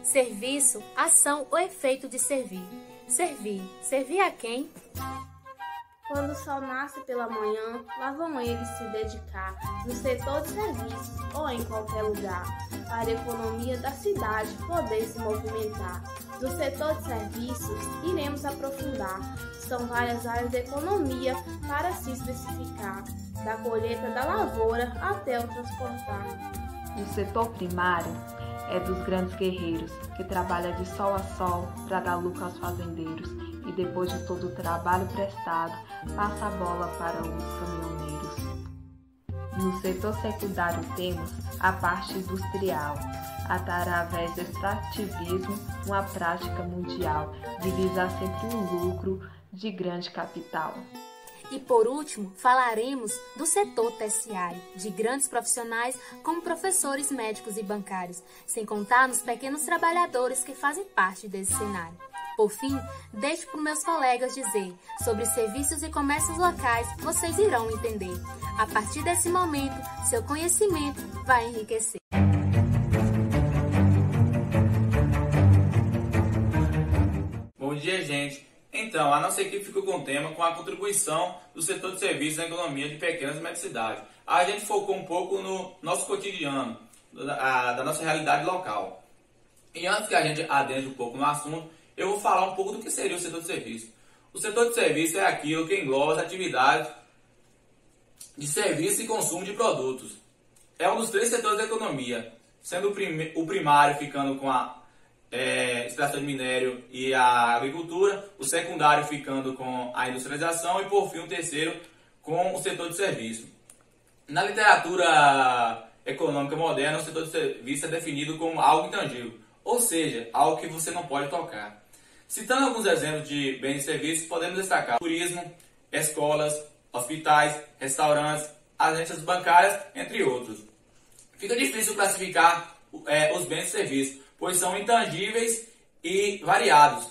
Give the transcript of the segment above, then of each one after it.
Serviço, ação ou efeito de servir. Servir. Servir a quem? Quando o sol nasce pela manhã, lá vão eles se dedicar no setor de serviços ou em qualquer lugar, para a economia da cidade poder se movimentar. No setor de serviços, iremos aprofundar. São várias áreas de economia para se especificar, da colheita da lavoura até o transportar. No setor primário, é dos grandes guerreiros, que trabalha de sol a sol para dar lucro aos fazendeiros e depois de todo o trabalho prestado, passa a bola para os caminhoneiros. No setor secundário temos a parte industrial, através do extrativismo, uma prática mundial de visar sempre o lucro de grande capital. E por último, falaremos do setor terciário, de grandes profissionais como professores, médicos e bancários, sem contar nos pequenos trabalhadores que fazem parte desse cenário. Por fim, deixo para meus colegas dizer sobre serviços e comércios locais, vocês irão entender. A partir desse momento, seu conhecimento vai enriquecer. Bom dia, gente! Então, a nossa equipe ficou com o tema com a contribuição do setor de serviços na economia de pequenas e médias cidades. A gente focou um pouco no nosso cotidiano, da nossa realidade local. E antes que a gente adentre um pouco no assunto, eu vou falar um pouco do que seria o setor de serviço. O setor de serviço é aquilo que engloba as atividades de serviço e consumo de produtos. É um dos três setores da economia, sendo o primário ficando com a extração de minério e a agricultura, o secundário ficando com a industrialização e, por fim, o terceiro com o setor de serviço. Na literatura econômica moderna, o setor de serviço é definido como algo intangível, ou seja, algo que você não pode tocar. Citando alguns exemplos de bens e serviços, podemos destacar turismo, escolas, hospitais, restaurantes, agências bancárias, entre outros. Fica difícil classificar os bens e serviços, pois são intangíveis e variados.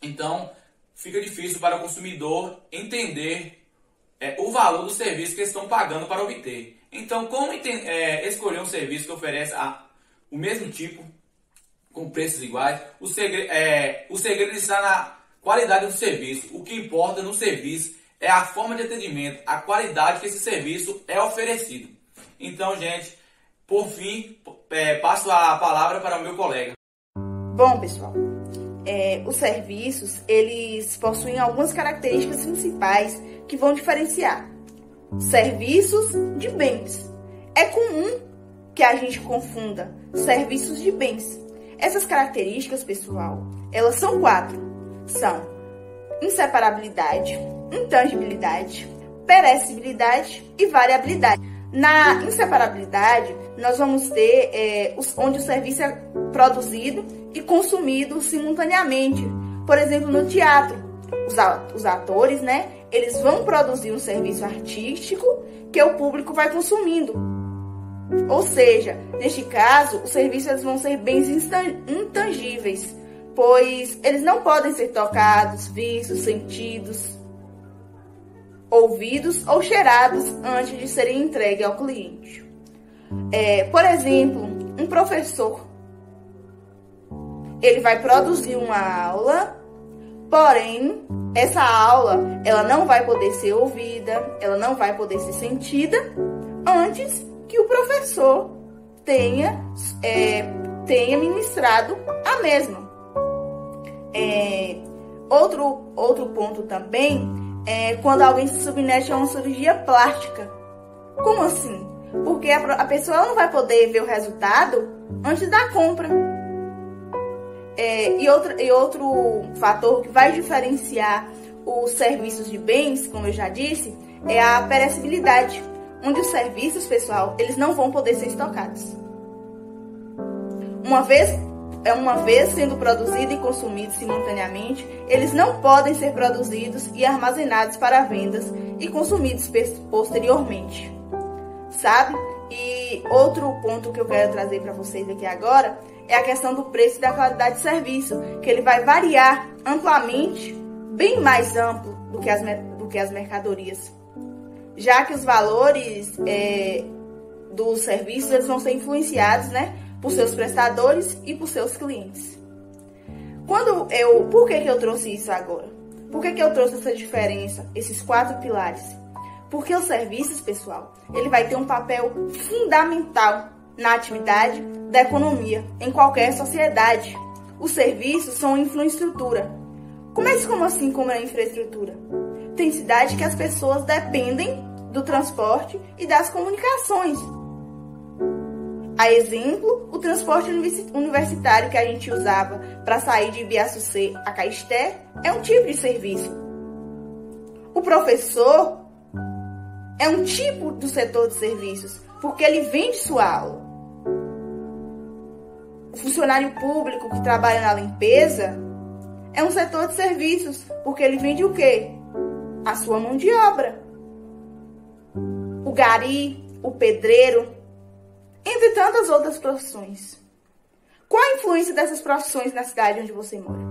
Então, fica difícil para o consumidor entender o valor do serviço que eles estão pagando para obter. Então, como escolher um serviço que oferece o mesmo tipo, com preços iguais? O segredo está na qualidade do serviço. O que importa no serviço é a forma de atendimento, a qualidade que esse serviço é oferecido. Então, gente, por fim, passo a palavra para o meu colega. Bom, pessoal, os serviços, eles possuem algumas características principais que vão diferenciar serviços de bens. É comum que a gente confunda serviços de bens. Essas características, pessoal, elas são 4. São inseparabilidade, intangibilidade, perecibilidade e variabilidade. Na inseparabilidade, nós vamos ter onde o serviço é produzido e consumido simultaneamente. Por exemplo, no teatro, os atores, né, eles vão produzir um serviço artístico que o público vai consumindo. Ou seja, neste caso, os serviços vão ser bens intangíveis, pois eles não podem ser tocados, vistos, sentidos, ouvidos ou cheirados antes de serem entregues ao cliente. Por exemplo, um professor, ele vai produzir uma aula, porém, essa aula ela não vai poder ser ouvida, ela não vai poder ser sentida antes que o professor tenha ministrado a mesma. Outro ponto também é quando alguém se submete a uma cirurgia plástica. Como assim? Porque a pessoa não vai poder ver o resultado antes da compra. E outro fator que vai diferenciar os serviços de bens, como eu já disse, é a perecibilidade, onde os serviços, pessoal, eles não vão poder ser estocados. Uma vez sendo produzidos e consumidos simultaneamente, eles não podem ser produzidos e armazenados para vendas e consumidos posteriormente. Sabe? E outro ponto que eu quero trazer para vocês aqui agora é a questão do preço e da qualidade de serviço, que ele vai variar amplamente, bem mais amplo do que as mercadorias. já que os valores dos serviços eles vão ser influenciados, né, por seus prestadores e por seus clientes. Por que eu trouxe isso agora? Por que eu trouxe essa diferença, esses 4 pilares? Porque os serviços, pessoal, ele vai ter um papel fundamental na atividade da economia em qualquer sociedade. Os serviços são infraestrutura. Como assim como é infraestrutura? Tem cidade que as pessoas dependem do transporte e das comunicações. A exemplo, o transporte universitário que a gente usava para sair de Ibiaçucê a Caisté é um tipo de serviço. O professor é um tipo do setor de serviços, porque ele vende sua aula. O funcionário público que trabalha na limpeza é um setor de serviços, porque ele vende o quê? A sua mão de obra. O gari, o pedreiro, entre tantas outras profissões. Qual a influência dessas profissões na cidade onde você mora?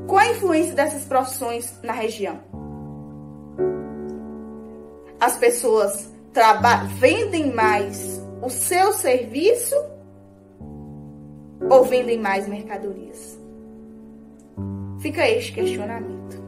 Qual a influência dessas profissões na região? As pessoas vendem mais o seu serviço ou vendem mais mercadorias? Fica este questionamento.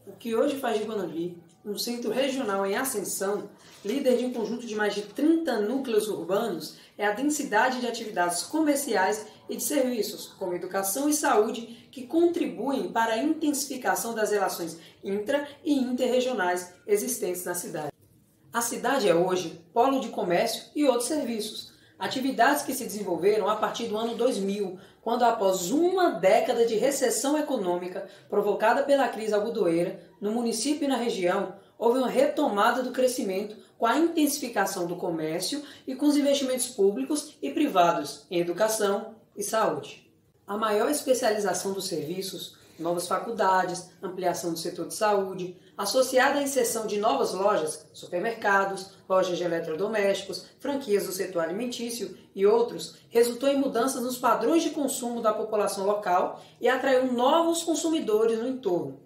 O que hoje faz de Guanambi um centro regional em ascensão, líder de um conjunto de mais de 30 núcleos urbanos, é a densidade de atividades comerciais e de serviços, como educação e saúde, que contribuem para a intensificação das relações intra- e interregionais existentes na cidade. A cidade é hoje polo de comércio e outros serviços, atividades que se desenvolveram a partir do ano 2000, quando após uma década de recessão econômica provocada pela crise algodoeira, no município e na região, houve uma retomada do crescimento com a intensificação do comércio e com os investimentos públicos e privados em educação e saúde. A maior especialização dos serviços, novas faculdades, ampliação do setor de saúde, associada à inserção de novas lojas, supermercados, lojas de eletrodomésticos, franquias do setor alimentício e outros, resultou em mudanças nos padrões de consumo da população local e atraiu novos consumidores no entorno.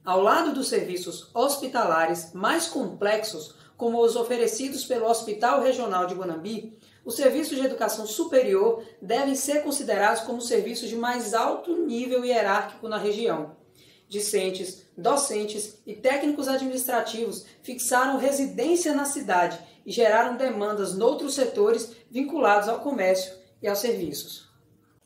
Ao lado dos serviços hospitalares mais complexos, como os oferecidos pelo Hospital Regional de Guanambi, os serviços de educação superior devem ser considerados como serviços de mais alto nível hierárquico na região. Discentes, docentes e técnicos administrativos fixaram residência na cidade e geraram demandas noutros setores vinculados ao comércio e aos serviços.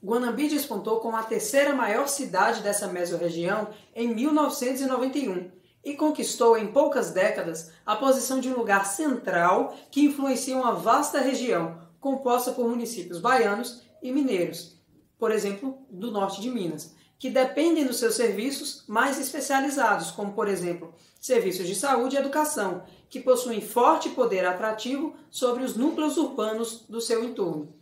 Guanambi despontou como a terceira maior cidade dessa mesorregião em 1991 e conquistou em poucas décadas a posição de um lugar central que influencia uma vasta região composta por municípios baianos e mineiros, por exemplo, do norte de Minas, que dependem dos seus serviços mais especializados, como, por exemplo, serviços de saúde e educação, que possuem forte poder atrativo sobre os núcleos urbanos do seu entorno.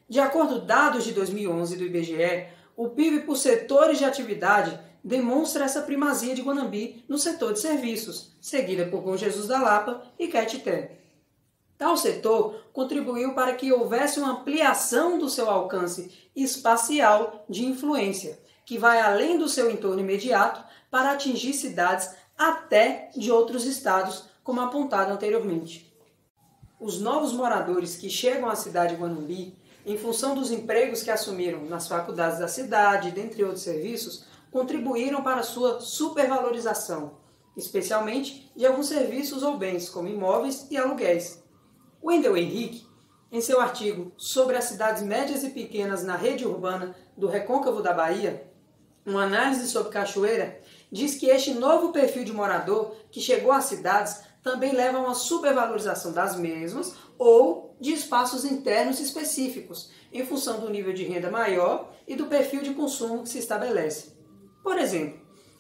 De acordo com dados de 2011 do IBGE, o PIB por setores de atividade demonstra essa primazia de Guanambi no setor de serviços, seguida por Bom Jesus da Lapa e Caetité. Tal setor contribuiu para que houvesse uma ampliação do seu alcance espacial de influência, que vai além do seu entorno imediato para atingir cidades até de outros estados, como apontado anteriormente. Os novos moradores que chegam à cidade de Guanambi, em função dos empregos que assumiram nas faculdades da cidade, dentre outros serviços, contribuíram para sua supervalorização, especialmente de alguns serviços ou bens, como imóveis e aluguéis. Wendel Henrique, em seu artigo sobre as cidades médias e pequenas na rede urbana do Recôncavo da Bahia, uma análise sobre Cachoeira, diz que este novo perfil de morador que chegou às cidades também leva a uma supervalorização das mesmas ou de espaços internos específicos, em função do nível de renda maior e do perfil de consumo que se estabelece. Por exemplo,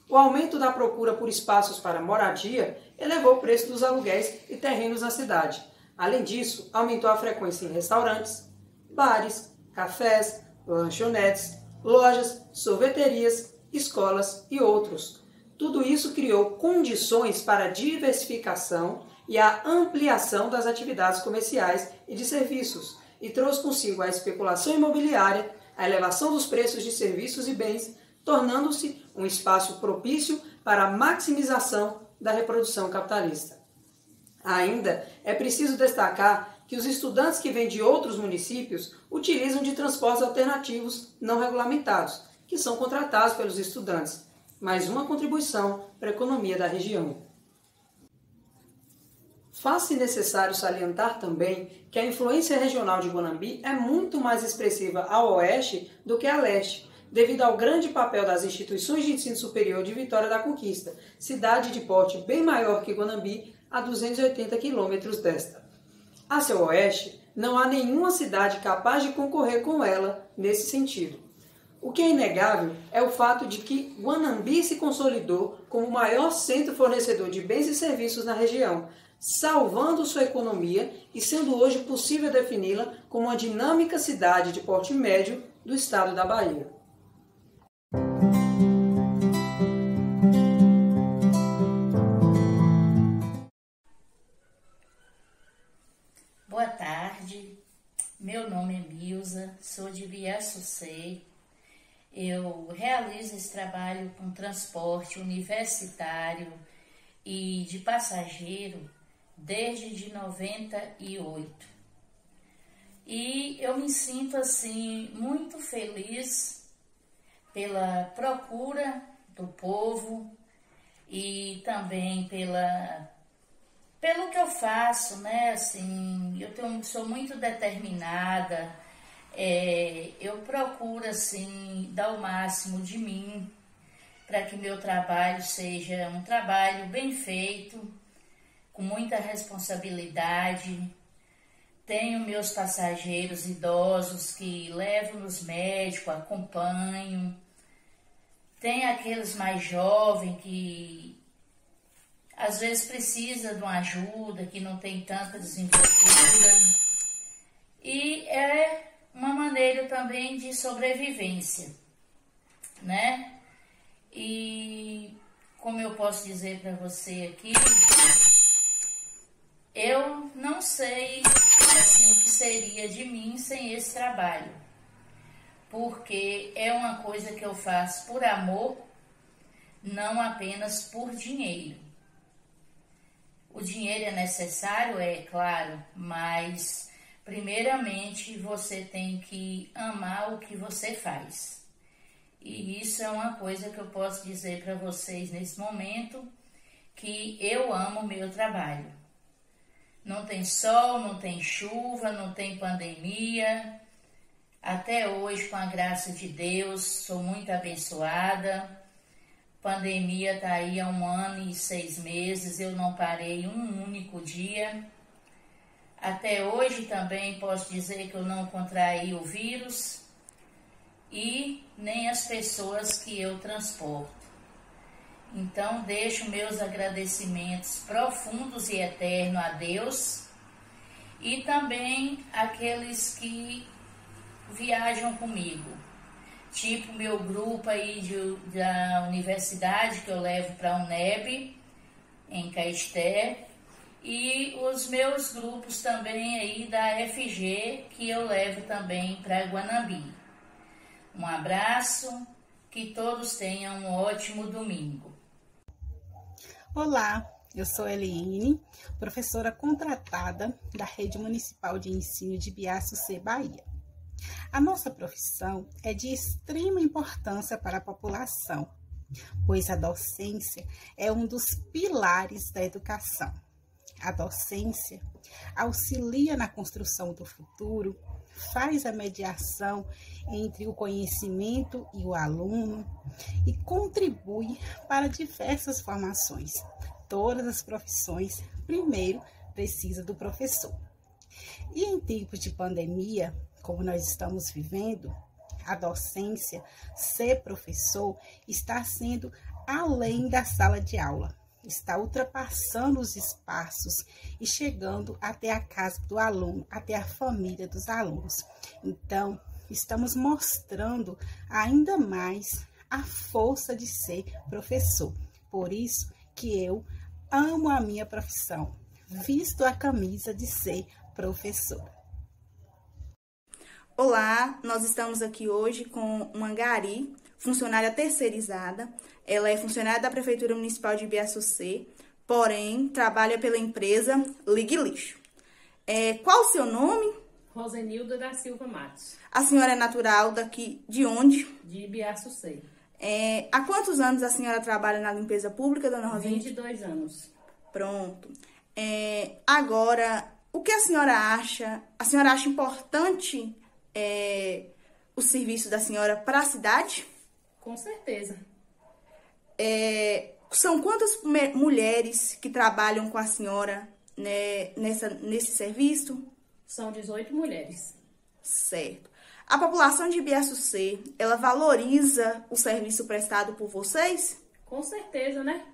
o aumento da procura por espaços para moradia elevou o preço dos aluguéis e terrenos na cidade. Além disso, aumentou a frequência em restaurantes, bares, cafés, lanchonetes, lojas, sorveterias, escolas e outros. Tudo isso criou condições para a diversificação e a ampliação das atividades comerciais e de serviços e trouxe consigo a especulação imobiliária, a elevação dos preços de serviços e bens, tornando-se um espaço propício para a maximização da reprodução capitalista. Ainda é preciso destacar que os estudantes que vêm de outros municípios utilizam de transportes alternativos não regulamentados, que são contratados pelos estudantes, mais uma contribuição para a economia da região. Faz-se necessário salientar também que a influência regional de Guanambi é muito mais expressiva ao oeste do que a leste, devido ao grande papel das instituições de ensino superior de Vitória da Conquista, cidade de porte bem maior que Guanambi, a 280 quilômetros desta. A seu oeste, não há nenhuma cidade capaz de concorrer com ela nesse sentido. O que é inegável é o fato de que Guanambi se consolidou como o maior centro fornecedor de bens e serviços na região, salvando sua economia e sendo hoje possível defini-la como uma dinâmica cidade de porte médio do estado da Bahia. Boa tarde, meu nome é Milza, sou de Biaçucê. Eu realizo esse trabalho com transporte universitário e de passageiro desde de 98. E eu me sinto assim muito feliz pela procura do povo e também pelo que eu faço, né? Assim, sou muito determinada, eu procuro assim dar o máximo de mim para que meu trabalho seja um trabalho bem feito, com muita responsabilidade. Tenho meus passageiros idosos que levo nos médicos, acompanho. Tem aqueles mais jovens que às vezes precisa de uma ajuda, que não tem tanta desenvoltura. E é uma maneira também de sobrevivência, né? E como eu posso dizer para você aqui, eu não sei assim, o que seria de mim sem esse trabalho, porque é uma coisa que eu faço por amor, não apenas por dinheiro. O dinheiro é necessário, é claro, mas primeiramente você tem que amar o que você faz. E isso é uma coisa que eu posso dizer para vocês nesse momento, que eu amo o meu trabalho. Não tem sol, não tem chuva, não tem pandemia. Até hoje, com a graça de Deus, sou muito abençoada. Pandemia está aí há 1 ano e 6 meses, eu não parei um único dia. Até hoje também posso dizer que eu não contraí o vírus e nem as pessoas que eu transporto. Então, deixo meus agradecimentos profundos e eternos a Deus e também aqueles que viajam comigo. Tipo meu grupo aí da universidade que eu levo para a UNEB, em Caisté, e os meus grupos também aí da FG que eu levo também para Guanambi. Um abraço, que todos tenham um ótimo domingo. Olá, eu sou Eliane, professora contratada da Rede Municipal de Ensino de Biaçucê, Bahia. A nossa profissão é de extrema importância para a população, pois a docência é um dos pilares da educação. A docência auxilia na construção do futuro, faz a mediação entre o conhecimento e o aluno e contribui para diversas formações. Todas as profissões, primeiro, precisam do professor. E em tempos de pandemia, como nós estamos vivendo, a docência, ser professor, está sendo além da sala de aula. Está ultrapassando os espaços e chegando até a casa do aluno, até a família dos alunos. Então, estamos mostrando ainda mais a força de ser professor. Por isso que eu amo a minha profissão, visto a camisa de ser professora. Olá, nós estamos aqui hoje com uma Gari, funcionária terceirizada. Ela é funcionária da Prefeitura Municipal de Ibiaçucê, porém trabalha pela empresa Ligue Lixo. Qual o seu nome? Rosenilda da Silva Matos. A senhora é natural daqui de onde? De Ibiaçucê. Há quantos anos a senhora trabalha na limpeza pública, dona Rosenilda? 22 anos. Pronto. Agora, o que a senhora acha? A senhora acha importante o serviço da senhora para a cidade? Com certeza. São quantas mulheres que trabalham com a senhora, né, nesse serviço? São 18 mulheres. Certo. A população de Ibiaçucê, ela valoriza o serviço prestado por vocês? Com certeza, né?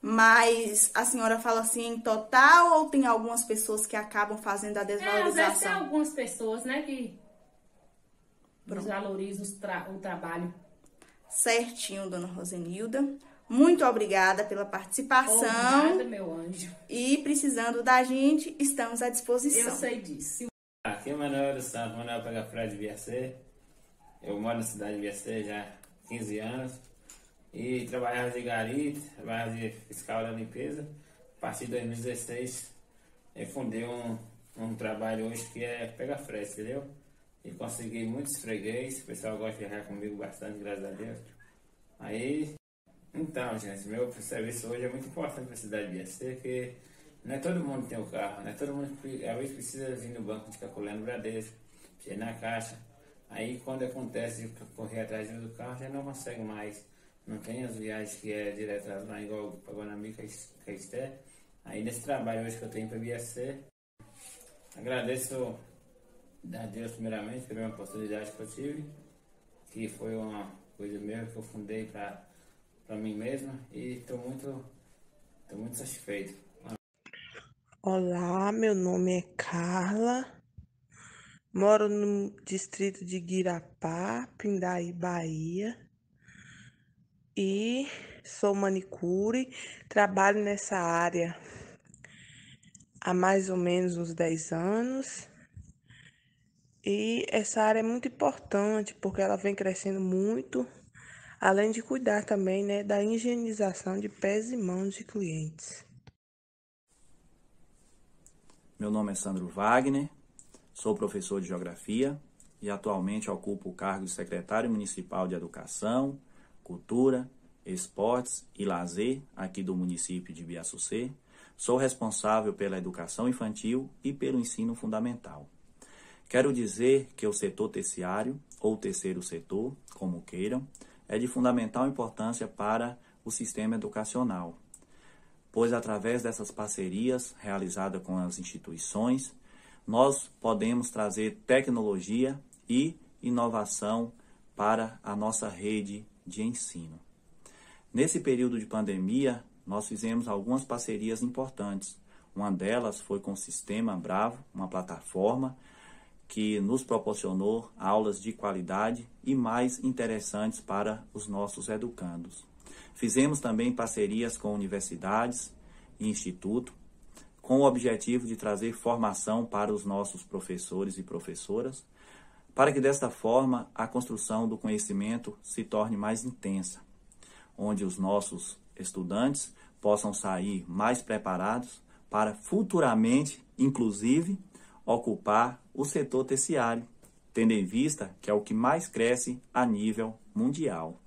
Mas a senhora fala assim em total ou tem algumas pessoas que acabam fazendo a desvalorização? Às vezes tem algumas pessoas, né, que desvalorizam o trabalho. Certinho, dona Rosenilda. Muito obrigada pela participação. Obrigada, meu anjo. E precisando da gente, estamos à disposição. Eu sei disso. Aqui é Manuel dos Santos, Manuel Pega Freire de Ibiaçucê. Eu moro na cidade de Ibiaçucê já há 15 anos. E trabalhava de gari, trabalhava de fiscal da limpeza. A partir de 2016, eu fundei um trabalho hoje que é Pega Freire, entendeu? E consegui muitos freguês, o pessoal gosta de viajar comigo bastante, graças a Deus. Então, gente, meu serviço hoje é muito importante para a cidade de Ibiaçucê, porque não é todo mundo que tem o carro, não é todo mundo que às vezes precisa vir no banco de calcular no Bradesco, ir na caixa. Aí quando acontece de correr atrás do carro, já não consegue mais. Não tem as viagens que é direto lá igual para Guanambi, Caisté. Aí nesse trabalho hoje que eu tenho para Ibiaçucê, agradeço a Deus primeiramente pela oportunidade que eu tive, que foi uma coisa mesmo que eu fundei para mim mesma e estou muito satisfeito. Olá, meu nome é Carla, moro no distrito de Guirapá, Pindaí, Bahia, e sou manicure, trabalho nessa área há mais ou menos uns 10 anos. E essa área é muito importante porque ela vem crescendo muito, além de cuidar também, né, da higienização de pés e mãos de clientes. Meu nome é Sandro Wagner, sou professor de Geografia e atualmente ocupo o cargo de secretário municipal de Educação, Cultura, Esportes e Lazer aqui do município de Ibiaçucê. Sou responsável pela educação infantil e pelo ensino fundamental. Quero dizer que o setor terciário, ou terceiro setor, como queiram, é de fundamental importância para o sistema educacional, pois através dessas parcerias realizadas com as instituições, nós podemos trazer tecnologia e inovação para a nossa rede de ensino. Nesse período de pandemia, nós fizemos algumas parcerias importantes. Uma delas foi com o Sistema Bravo, uma plataforma que nos proporcionou aulas de qualidade e mais interessantes para os nossos educandos. Fizemos também parcerias com universidades e institutos, com o objetivo de trazer formação para os nossos professores e professoras, para que desta forma a construção do conhecimento se torne mais intensa, onde os nossos estudantes possam sair mais preparados para futuramente, inclusive, ocupar o setor terciário, tendo em vista que é o que mais cresce a nível mundial.